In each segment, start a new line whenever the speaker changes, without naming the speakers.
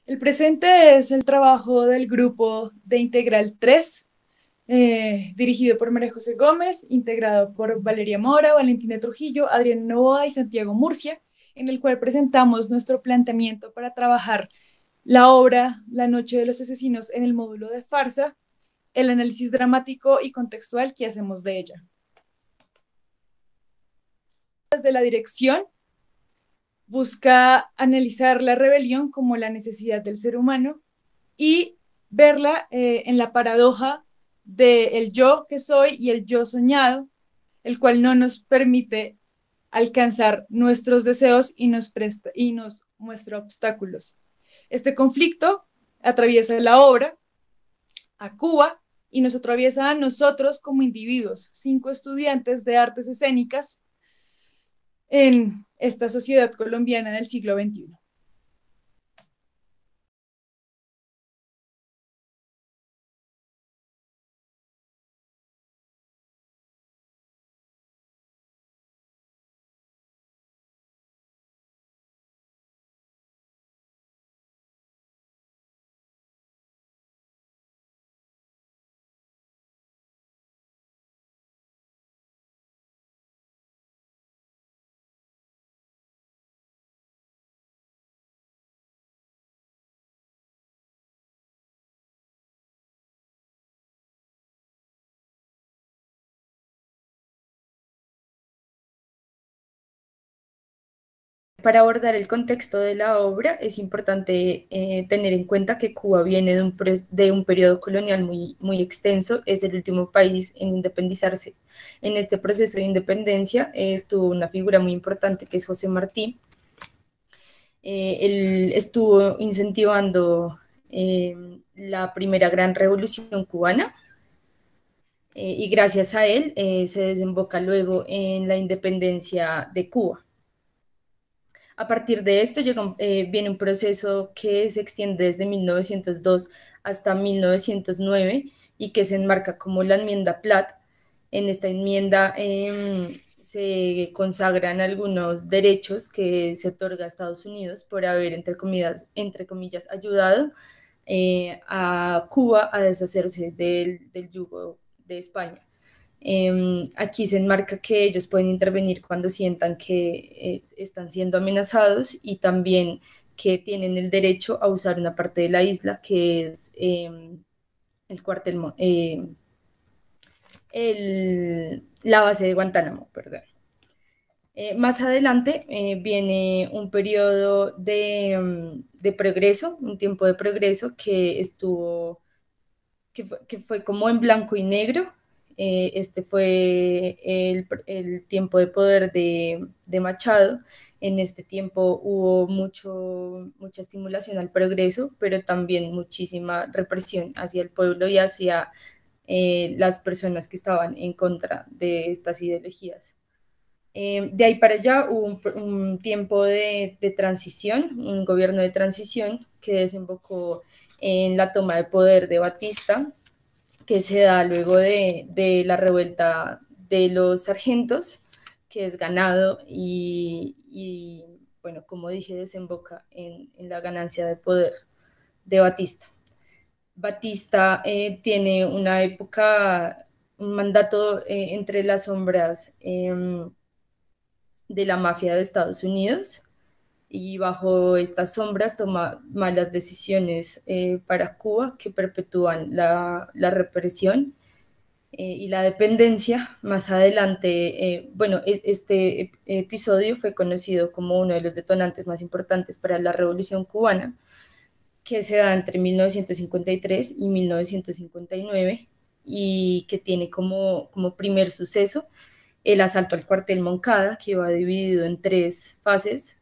El presente es el trabajo del grupo de Integral 3, dirigido por María José Gómez, integrado por Valeria Mora, Valentina Trujillo, Adriana Novoa y Santiago Murcia, en el cual presentamos nuestro planteamiento para trabajar la obra La Noche de los Asesinos en el módulo de farsa, el análisis dramático y contextual que hacemos de ella. Desde la dirección, busca analizar la rebelión como la necesidad del ser humano y verla en la paradoja de el yo que soy y el yo soñado, el cual no nos permite alcanzar nuestros deseos y nos muestra obstáculos. Este conflicto atraviesa la obra, a Cuba, y nos atraviesa a nosotros como individuos, 5 estudiantes de artes escénicas en esta sociedad colombiana del siglo XXI.
Para abordar el contexto de la obra es importante tener en cuenta que Cuba viene de un periodo colonial muy extenso, es el último país en independizarse. En este proceso de independencia estuvo una figura muy importante que es José Martí. Él estuvo incentivando la primera gran revolución cubana y gracias a él se desemboca luego en la independencia de Cuba. A partir de esto viene un proceso que se extiende desde 1902 hasta 1909 y que se enmarca como la enmienda Platt. En esta enmienda se consagran algunos derechos que se otorga a Estados Unidos por haber, entre comillas ayudado a Cuba a deshacerse del yugo de España. Aquí se enmarca que ellos pueden intervenir cuando sientan que están siendo amenazados y también que tienen el derecho a usar una parte de la isla que es el cuartel, la base de Guantánamo, perdón. Más adelante viene un periodo de progreso, un tiempo de progreso que fue como en blanco y negro. Este fue el tiempo de poder de Machado. En este tiempo hubo mucha estimulación al progreso, pero también muchísima represión hacia el pueblo y hacia las personas que estaban en contra de estas ideologías. De ahí para allá hubo un tiempo de transición, un gobierno de transición que desembocó en la toma de poder de Batista, que se da luego de la revuelta de los sargentos, que es ganado y bueno, como dije, desemboca en la ganancia de poder de Batista. Batista tiene una época, un mandato entre las sombras de la mafia de Estados Unidos y bajo estas sombras toma malas decisiones para Cuba que perpetúan la represión y la dependencia. Más adelante, bueno, este episodio fue conocido como uno de los detonantes más importantes para la Revolución cubana, que se da entre 1953 y 1959 y que tiene como primer suceso el asalto al cuartel Moncada, que va dividido en 3 fases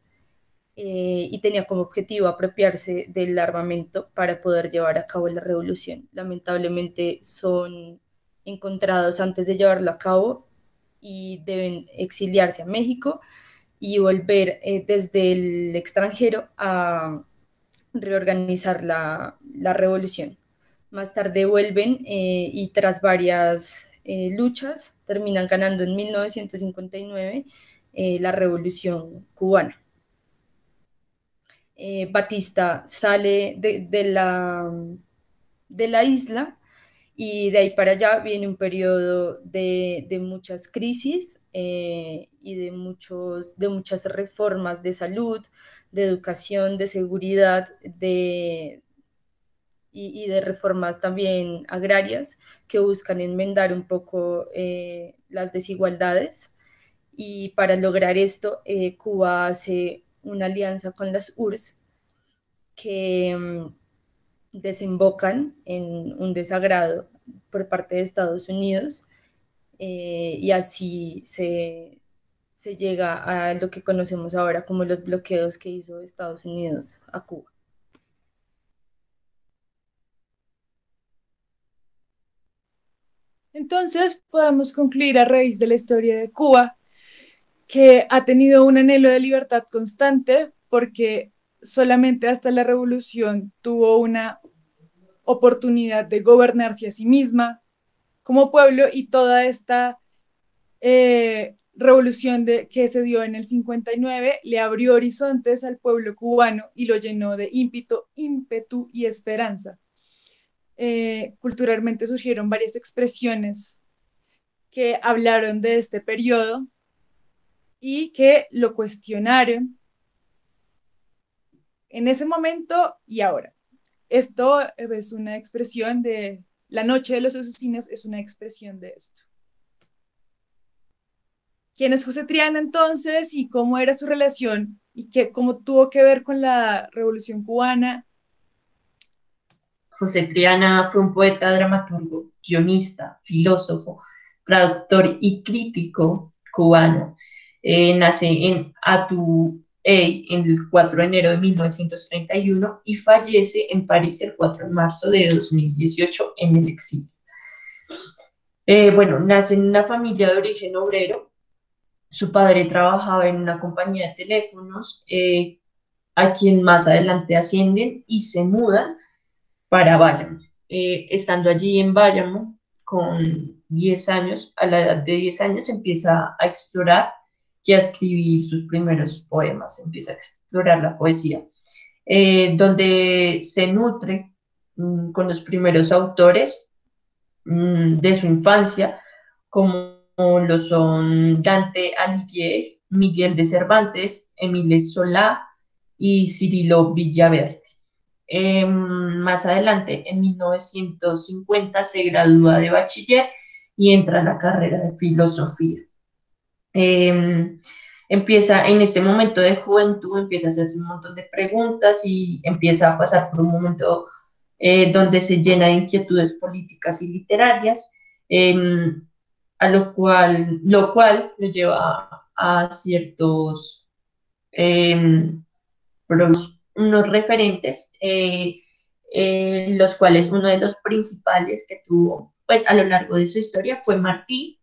y tenía como objetivo apropiarse del armamento para poder llevar a cabo la revolución. Lamentablemente son encontrados antes de llevarlo a cabo y deben exiliarse a México y volver desde el extranjero a reorganizar la revolución. Más tarde vuelven y tras varias luchas terminan ganando en 1959 la revolución cubana. Batista sale de la isla y de ahí para allá viene un periodo de muchas crisis y de muchas reformas de salud, de educación, de seguridad, y de reformas también agrarias que buscan enmendar un poco las desigualdades. Y para lograr esto, Cuba hace una alianza con las URSS que desembocan en un desagrado por parte de Estados Unidos, y así se llega a lo que conocemos ahora como los bloqueos que hizo Estados Unidos a Cuba.
Entonces, podemos concluir a raíz de la historia de Cuba que ha tenido un anhelo de libertad constante porque solamente hasta la revolución tuvo una oportunidad de gobernarse a sí misma como pueblo y toda esta revolución que se dio en el 59 le abrió horizontes al pueblo cubano y lo llenó de ímpetu y esperanza. Culturalmente surgieron varias expresiones que hablaron de este periodo y que lo cuestionaron en ese momento y ahora. Esto es una expresión de la noche de los asesinos, es una expresión de esto. ¿Quién es José Triana entonces y cómo era su relación y cómo tuvo que ver con la Revolución Cubana?
José Triana fue un poeta, dramaturgo, guionista, filósofo, traductor y crítico cubano. Nace en Atuey el 4 de enero de 1931 y fallece en París el 4 de marzo de 2018 en el exilio. Bueno, nace en una familia de origen obrero. Su padre trabajaba en una compañía de teléfonos, a quien más adelante ascienden y se mudan para Bayamo. Estando allí en Bayamo, con 10 años, a la edad de 10 años, empieza a explorar y a escribir sus primeros poemas, empieza a explorar la poesía, donde se nutre con los primeros autores de su infancia, como lo son Dante Alighieri, Miguel de Cervantes, Émile Solá y Cirilo Villaverde. Más adelante, en 1950, se gradúa de bachiller y entra a la carrera de filosofía. Eh, Empieza en este momento de juventud, empieza a hacerse un montón de preguntas y empieza a pasar por un momento donde se llena de inquietudes políticas y literarias, eh, a lo cual lo lleva a ciertos eh, unos referentes, los cuales uno de los principales que tuvo pues a lo largo de su historia fue Martí,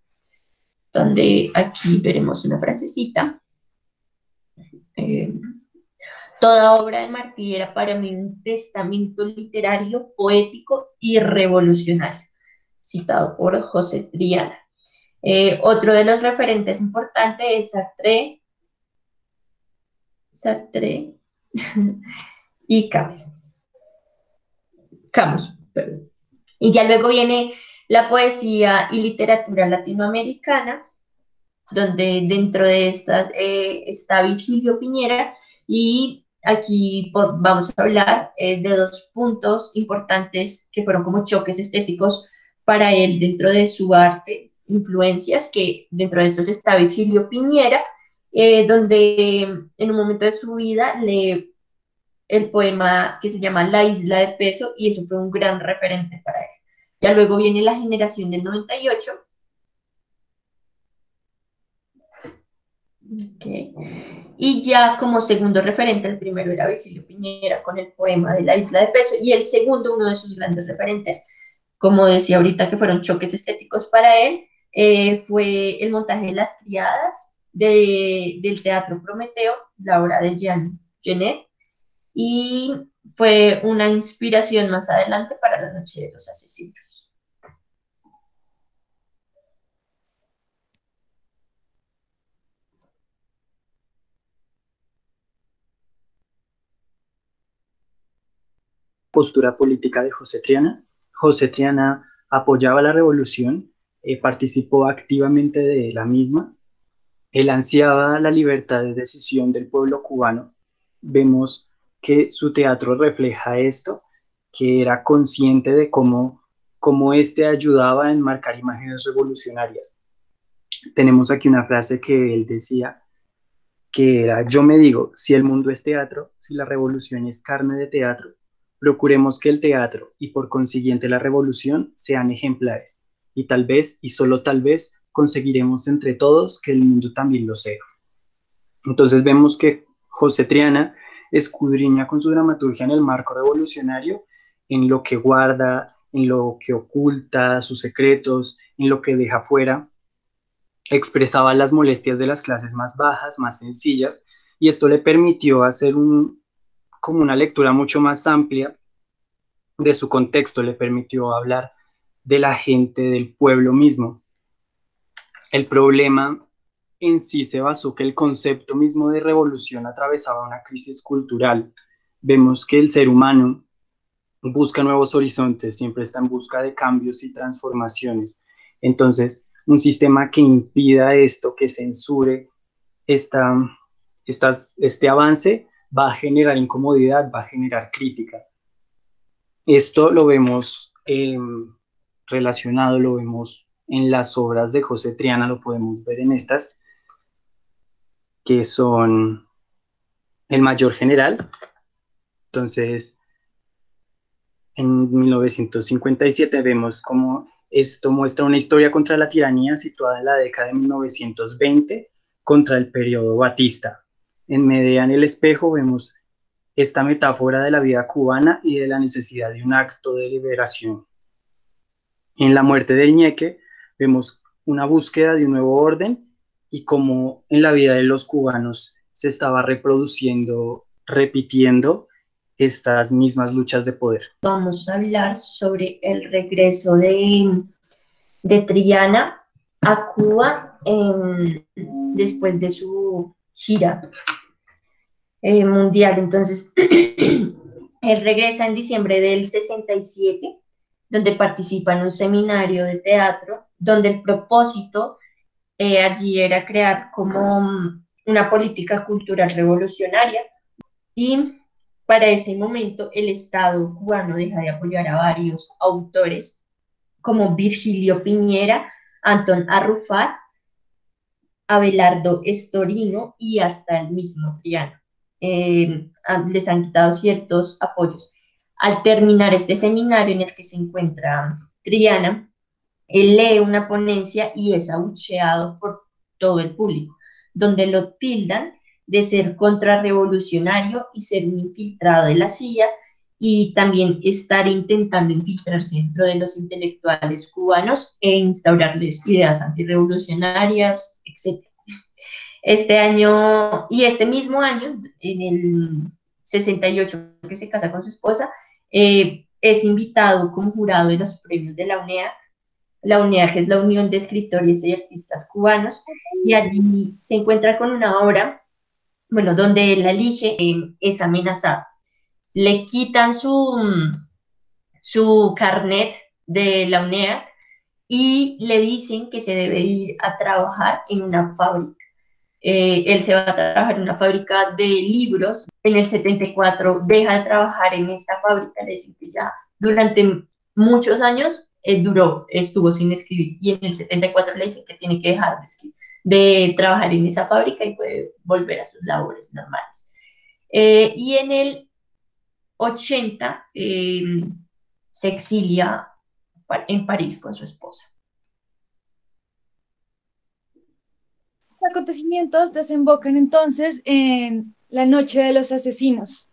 donde aquí veremos una frasecita. Eh, Toda obra de Martí era para mí un testamento literario, poético y revolucionario, citado por José Triana. Otro de los referentes importantes es Sartre y Camus, perdón. Y ya luego viene la poesía y literatura latinoamericana, donde dentro de estas está Virgilio Piñera, y aquí vamos a hablar de dos puntos importantes que fueron como choques estéticos para él dentro de su arte, influencias, que dentro de estos está Virgilio Piñera, donde en un momento de su vida lee el poema que se llama La Isla de Peso, y eso fue un gran referente para él. Ya luego viene la generación del 98. Okay. Y ya como segundo referente, el primero era Virgilio Piñera con el poema de La Isla de Peso, y el segundo, uno de sus grandes referentes, como decía ahorita, que fueron choques estéticos para él, fue el montaje de Las Criadas del Teatro Prometeo, la obra de Jean Genet, y fue una inspiración más adelante para La Noche de los Asesinos.
postura política de José Triana. José Triana apoyaba la revolución, participó activamente de la misma. Él ansiaba la libertad de decisión del pueblo cubano. Vemos que su teatro refleja esto, que era consciente de cómo éste ayudaba a enmarcar imágenes revolucionarias. Tenemos aquí una frase que él decía, que era: yo me digo, si el mundo es teatro, si la revolución es carne de teatro, procuremos que el teatro y por consiguiente la revolución sean ejemplares, y tal vez, y solo tal vez, conseguiremos entre todos que el mundo también lo sea. Entonces vemos que José Triana escudriña con su dramaturgia en el marco revolucionario, en lo que guarda, en lo que oculta, sus secretos, en lo que deja fuera. Expresaba las molestias de las clases más bajas, más sencillas, y esto le permitió hacer como una lectura mucho más amplia de su contexto, le permitió hablar de la gente, del pueblo mismo. El problema en sí se basó que el concepto mismo de revolución atravesaba una crisis cultural. Vemos que el ser humano busca nuevos horizontes, siempre está en busca de cambios y transformaciones. Entonces, un sistema que impida esto, que censure este avance, va a generar incomodidad, va a generar crítica. Esto lo vemos relacionado, lo vemos en las obras de José Triana, lo podemos ver en estas, que son El Mayor General. Entonces, en 1957 vemos cómo esto muestra una historia contra la tiranía situada en la década de 1920 contra el periodo batista. En Medea en el espejo vemos esta metáfora de la vida cubana y de la necesidad de un acto de liberación. En La muerte del ñeque vemos una búsqueda de un nuevo orden y cómo en la vida de los cubanos se estaba reproduciendo, repitiendo estas mismas luchas de poder.
Vamos a hablar sobre el regreso de Triana a Cuba después de su gira mundial. Entonces, él regresa en diciembre del 67, donde participa en un seminario de teatro, donde el propósito allí era crear como una política cultural revolucionaria, y para ese momento el Estado cubano deja de apoyar a varios autores como Virgilio Piñera, Antón Arrufat, Abelardo Estorino y hasta el mismo Triana. Les han quitado ciertos apoyos. Al terminar este seminario en el que se encuentra Triana, él lee una ponencia y es abucheado por todo el público, donde lo tildan de ser contrarrevolucionario y ser un infiltrado de la CIA, y también estar intentando infiltrarse dentro de los intelectuales cubanos e instaurarles ideas antirrevolucionarias, etc. Este mismo año, en el 68, que se casa con su esposa, es invitado como jurado de los premios de la UNEA. La UNEA, que es la Unión de Escritores y Artistas Cubanos, y allí se encuentra con una obra, bueno, donde él la elige, es amenazado. Le quitan su carnet de la UNEA y le dicen que se debe ir a trabajar en una fábrica. Él se va a trabajar en una fábrica de libros. En el 74 deja de trabajar en esta fábrica, le dicen que ya durante muchos años estuvo sin escribir, y en el 74 le dicen que tiene que dejar de trabajar en esa fábrica y puede volver a sus labores normales. Y en el 80 se exilia en París con su esposa.
Los acontecimientos desembocan entonces en La Noche de los Asesinos,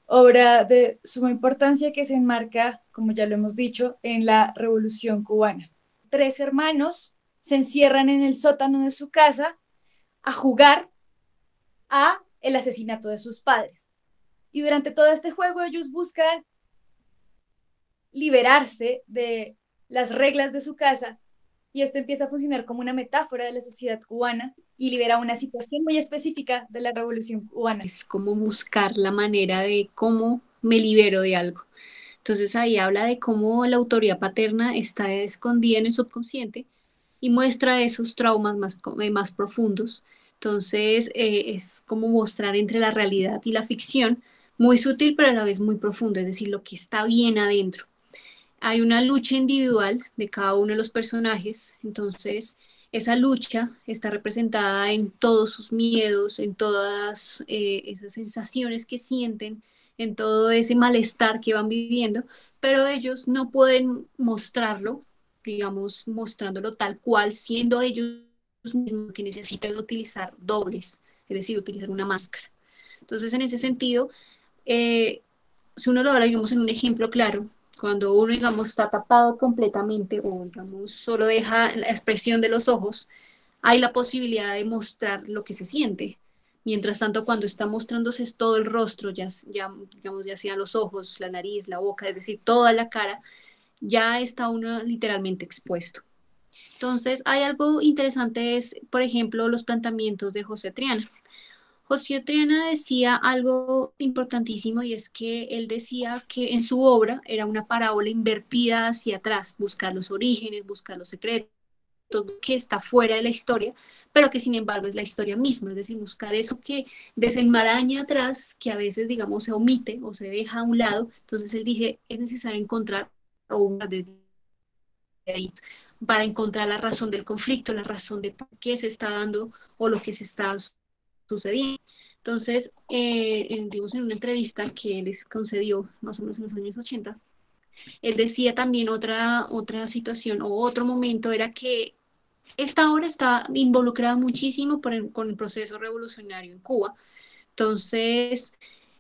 obra de suma importancia que se enmarca, como ya lo hemos dicho, en la Revolución Cubana. 3 hermanos se encierran en el sótano de su casa a jugar a el asesinato de sus padres. Y durante todo este juego ellos buscan liberarse de las reglas de su casa, y esto empieza a funcionar como una metáfora de la sociedad cubana y libera una situación muy específica de la Revolución Cubana.
Es como buscar la manera de cómo me libero de algo. Entonces ahí habla de cómo la autoridad paterna está escondida en el subconsciente y muestra esos traumas más profundos. Entonces es como mostrar entre la realidad y la ficción, muy sutil pero a la vez muy profundo, es decir, lo que está bien adentro. Hay una lucha individual de cada uno de los personajes, entonces esa lucha está representada en todos sus miedos, en todas esas sensaciones que sienten, en todo ese malestar que van viviendo, pero ellos no pueden mostrarlo, digamos, mostrándolo tal cual, siendo ellos mismos que necesitan utilizar dobles, es decir, utilizar una máscara. Entonces, en ese sentido, eh, si uno lo habla, digamos, en un ejemplo claro, cuando uno, digamos, está tapado completamente o, digamos, solo deja la expresión de los ojos, hay la posibilidad de mostrar lo que se siente. Mientras tanto, cuando está mostrándose todo el rostro, digamos, ya sean los ojos, la nariz, la boca, es decir, toda la cara, ya está uno literalmente expuesto. Entonces, hay algo interesante es, por ejemplo, los planteamientos de José Triana. José Triana decía algo importantísimo y es que él decía que en su obra era una parábola invertida hacia atrás, buscar los orígenes, buscar los secretos, que está fuera de la historia, pero que sin embargo es la historia misma, es decir, buscar eso que desenmaraña atrás, que a veces, digamos, se omite o se deja a un lado. Entonces él dice, es necesario encontrar o desde ahí para encontrar la razón del conflicto, la razón de por qué se está dando o lo que se está sucediendo. Entonces, digamos, en una entrevista que les concedió más o menos en los años 80, él decía también otra situación o otro momento era que esta obra está involucrada muchísimo con el proceso revolucionario en Cuba. Entonces,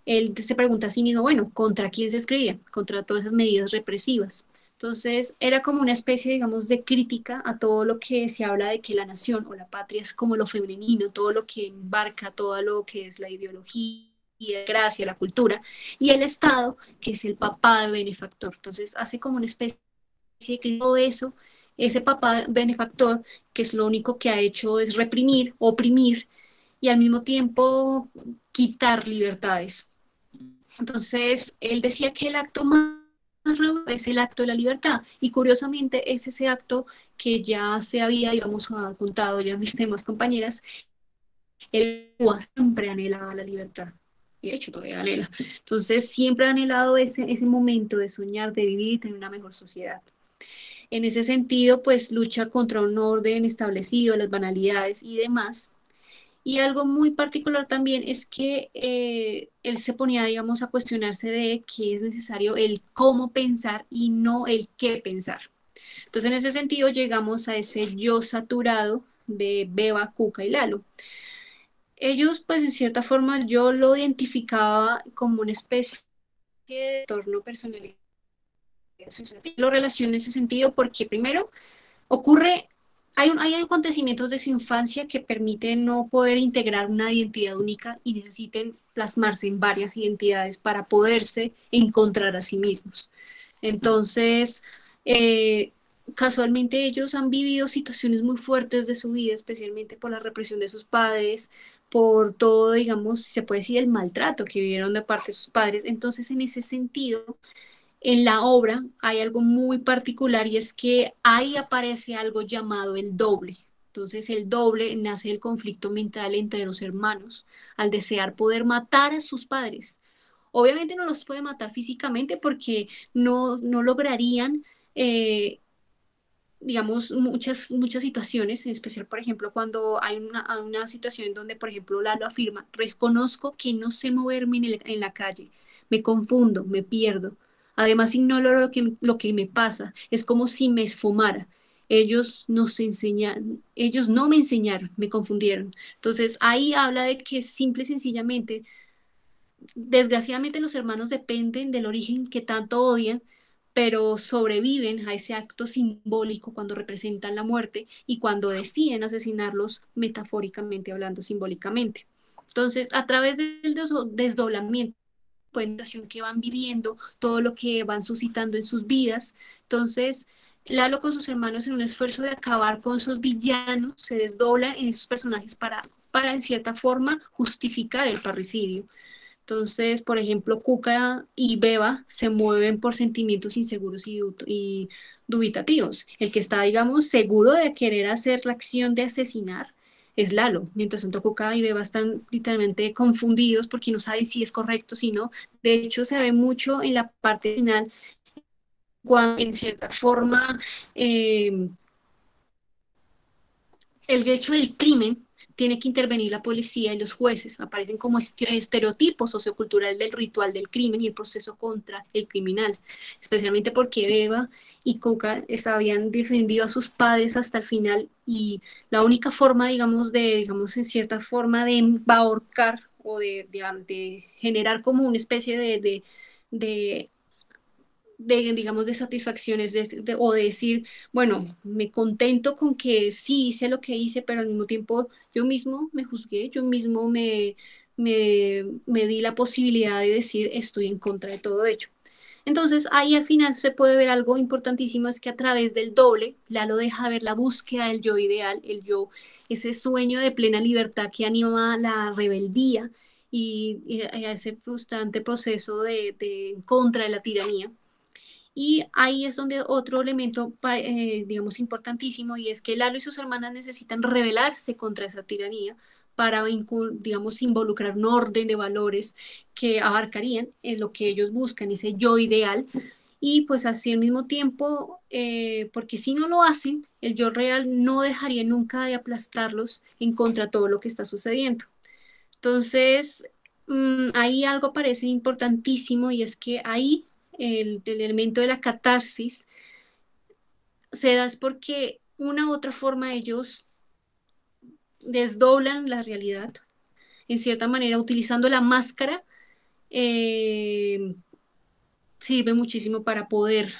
él se pregunta a sí mismo, bueno, ¿contra quién se escribía? Contra todas esas medidas represivas. Entonces, era como una especie, digamos, de crítica a todo lo que se habla de que la nación o la patria es como lo femenino, todo lo que embarca, todo lo que es la ideología, la gracia, la cultura, y el Estado, que es el papá de benefactor. Entonces, hace como una especie de crítica de eso, ese papá benefactor, que es lo único que ha hecho es reprimir, oprimir, y al mismo tiempo quitar libertades. Entonces, él decía que el acto más raro es el acto de la libertad, y curiosamente es ese acto que ya se había, digamos, contado ya en mis temas compañeras, él siempre anhelaba la libertad, y de hecho todavía anhela. Entonces, siempre ha anhelado ese momento de soñar, de vivir y tener una mejor sociedad. En ese sentido, pues lucha contra un orden establecido, las banalidades y demás. Y algo muy particular también es que él se ponía, digamos, a cuestionarse de que es necesario el cómo pensar y no el qué pensar. Entonces, en ese sentido, llegamos a ese yo saturado de Beba, Cuca y Lalo. Ellos, pues, en cierta forma, yo lo identificaba como una especie de entorno personal. Lo relaciono en ese sentido porque, primero, ocurre, hay acontecimientos de su infancia que permiten no poder integrar una identidad única y necesiten plasmarse en varias identidades para poderse encontrar a sí mismos. Entonces, eh, casualmente ellos han vivido situaciones muy fuertes de su vida, especialmente por la represión de sus padres, por todo, digamos, se puede decir, el maltrato que vivieron de parte de sus padres. Entonces, en ese sentido, en la obra hay algo muy particular y es que ahí aparece algo llamado el doble. Entonces el doble nace del conflicto mental entre los hermanos al desear poder matar a sus padres. Obviamente no los puede matar físicamente porque no lograrían, digamos, muchas situaciones, en especial, por ejemplo, cuando hay una situación en donde, por ejemplo, Lalo afirma, reconozco que no sé moverme en la calle, me confundo, me pierdo. Además, ignoro lo que me pasa, es como si me esfumara. Ellos no me enseñaron, me confundieron. Entonces, ahí habla de que simple y sencillamente, desgraciadamente los hermanos dependen del origen que tanto odian, pero sobreviven a ese acto simbólico cuando representan la muerte y cuando deciden asesinarlos metafóricamente hablando, simbólicamente. Entonces, a través del desdoblamiento, que van viviendo, todo lo que van suscitando en sus vidas, entonces Lalo con sus hermanos en un esfuerzo de acabar con sus villanos se desdobla en esos personajes para en cierta forma justificar el parricidio. Entonces, por ejemplo, Cuca y Beba se mueven por sentimientos inseguros y dubitativos. El que está, digamos, seguro de querer hacer la acción de asesinar es Lalo. Mientras tanto, Cuca y Beba están literalmente confundidos porque no saben si es correcto, si no. De hecho, se ve mucho en la parte final cuando, en cierta forma, eh, el hecho del crimen tiene que intervenir la policía y los jueces. Aparecen como estereotipos socioculturales del ritual del crimen y el proceso contra el criminal, especialmente porque Beba y Coca habían defendido a sus padres hasta el final y la única forma, digamos, en cierta forma de ahorcar o de generar como una especie de digamos, de satisfacciones o de decir, bueno, me contento con que sí hice lo que hice, pero al mismo tiempo yo mismo me juzgué, yo mismo me di la posibilidad de decir estoy en contra de todo ello. Entonces ahí al final se puede ver algo importantísimo, es que a través del doble, Lalo deja ver la búsqueda del yo ideal, el yo, ese sueño de plena libertad que anima la rebeldía y a ese frustrante proceso de contra de la tiranía. Y ahí es donde otro elemento, digamos, importantísimo, y es que Lalo y sus hermanas necesitan rebelarse contra esa tiranía para, digamos, involucrar un orden de valores que abarcarían en lo que ellos buscan, ese yo ideal, y pues así al mismo tiempo, porque si no lo hacen, el yo real no dejaría nunca de aplastarlos en contra de todo lo que está sucediendo. Entonces, ahí algo parece importantísimo y es que ahí el elemento de la catarsis se da es porque una u otra forma ellos desdoblan la realidad, en cierta manera utilizando la máscara, eh, sirve muchísimo para poder,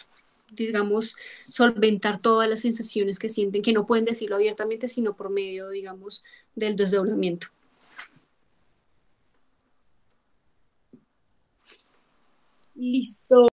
digamos, solventar todas las sensaciones que sienten, que no pueden decirlo abiertamente, sino por medio, digamos, del desdoblamiento.
Listo.